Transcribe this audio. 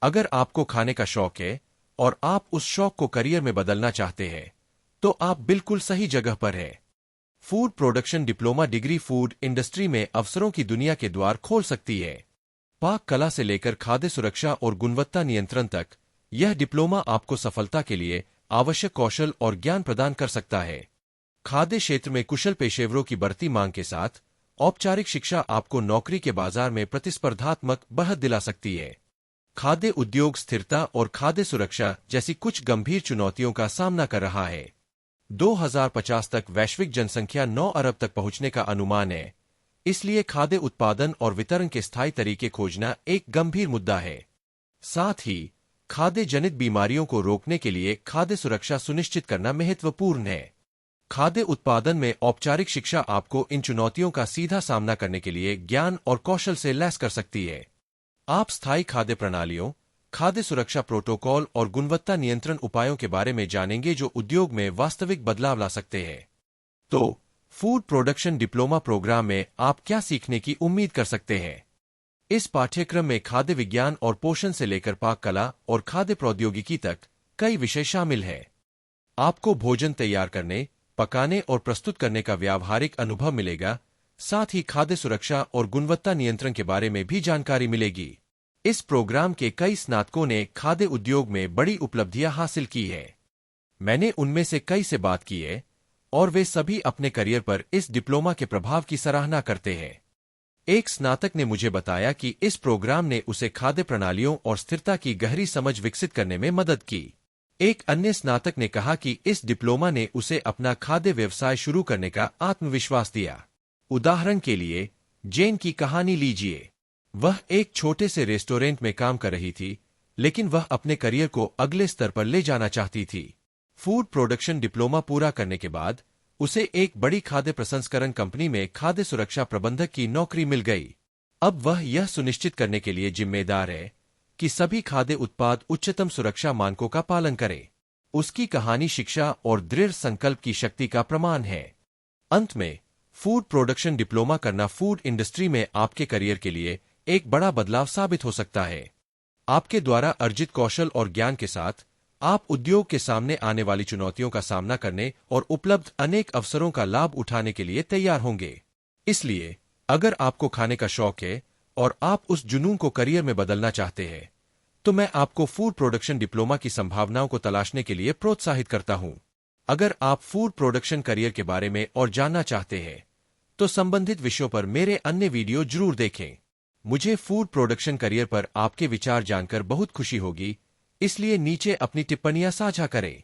अगर आपको खाने का शौक है और आप उस शौक को करियर में बदलना चाहते हैं, तो आप बिल्कुल सही जगह पर हैं। Food production diploma degree food industry में अवसरों की दुनिया के द्वार खोल सकती है। पाक कला से लेकर खाद्य सुरक्षा और गुणवत्ता नियंत्रण तक, यह डिप्लोमा आपको सफलता के लिए आवश्यक कौशल और ज्ञान प्रदान कर सकता है। खाद्य क्षेत्र में कुशल पेशेवरों की बढ़ती मांग के साथ, औपचारिक शिक्षा आपको नौकरी के बाजार में प्रतिस्पर्धात्मक बढ़त दिला सकती है। खाद्य उद्योग स्थिरता और खाद्य सुरक्षा जैसी कुछ गंभीर चुनौतियों का सामना कर रहा है। 2050 तक वैश्विक जनसंख्या 9 अरब तक पहुंचने का अनुमान है, इसलिए खाद्य उत्पादन और वितरण के स्थायी तरीके खोजना एक गंभीर मुद्दा है। साथ ही खाद्य जनित बीमारियों को रोकने के लिए खाद्य सुरक्षा सुनिश्चित करना महत्वपूर्ण है। खाद्य उत्पादन में औपचारिक शिक्षा आपको इन चुनौतियों का सीधा सामना करने के लिए ज्ञान और कौशल से लैस कर सकती है। आप स्थायी खाद्य प्रणालियों, खाद्य सुरक्षा प्रोटोकॉल और गुणवत्ता नियंत्रण उपायों के बारे में जानेंगे जो उद्योग में वास्तविक बदलाव ला सकते हैं। तो फूड प्रोडक्शन डिप्लोमा प्रोग्राम में आप क्या सीखने की उम्मीद कर सकते हैं? इस पाठ्यक्रम में खाद्य विज्ञान और पोषण से लेकर पाक कला और खाद्य प्रौद्योगिकी तक कई विषय शामिल हैं। आपको भोजन तैयार करने, पकाने और प्रस्तुत करने का व्यावहारिक अनुभव मिलेगा, साथ ही खाद्य सुरक्षा और गुणवत्ता नियंत्रण के बारे में भी जानकारी मिलेगी। इस प्रोग्राम के कई स्नातकों ने खाद्य उद्योग में बड़ी उपलब्धियां हासिल की है। मैंने उनमें से कई से बात की है और वे सभी अपने करियर पर इस डिप्लोमा के प्रभाव की सराहना करते हैं। एक स्नातक ने मुझे बताया कि इस प्रोग्राम ने उसे खाद्य प्रणालियों और स्थिरता की गहरी समझ विकसित करने में मदद की। एक अन्य स्नातक ने कहा कि इस डिप्लोमा ने उसे अपना खाद्य व्यवसाय शुरू करने का आत्मविश्वास दिया। उदाहरण के लिए, जेन की कहानी लीजिए। वह एक छोटे से रेस्टोरेंट में काम कर रही थी, लेकिन वह अपने करियर को अगले स्तर पर ले जाना चाहती थी। फूड प्रोडक्शन डिप्लोमा पूरा करने के बाद उसे एक बड़ी खाद्य प्रसंस्करण कंपनी में खाद्य सुरक्षा प्रबंधक की नौकरी मिल गई। अब वह यह सुनिश्चित करने के लिए जिम्मेदार है कि सभी खाद्य उत्पाद उच्चतम सुरक्षा मानकों का पालन करें। उसकी कहानी शिक्षा और दृढ़ संकल्प की शक्ति का प्रमाण है। अंत में, फूड प्रोडक्शन डिप्लोमा करना फूड इंडस्ट्री में आपके करियर के लिए एक बड़ा बदलाव साबित हो सकता है। आपके द्वारा अर्जित कौशल और ज्ञान के साथ आप उद्योग के सामने आने वाली चुनौतियों का सामना करने और उपलब्ध अनेक अवसरों का लाभ उठाने के लिए तैयार होंगे। इसलिए, अगर आपको खाने का शौक है और आप उस जुनून को करियर में बदलना चाहते हैं, तो मैं आपको फूड प्रोडक्शन डिप्लोमा की संभावनाओं को तलाशने के लिए प्रोत्साहित करता हूं। अगर आप फूड प्रोडक्शन करियर के बारे में और जानना चाहते हैं, तो संबंधित विषयों पर मेरे अन्य वीडियो जरूर देखें। मुझे फूड प्रोडक्शन करियर पर आपके विचार जानकर बहुत खुशी होगी, इसलिए नीचे अपनी टिप्पणियां साझा करें।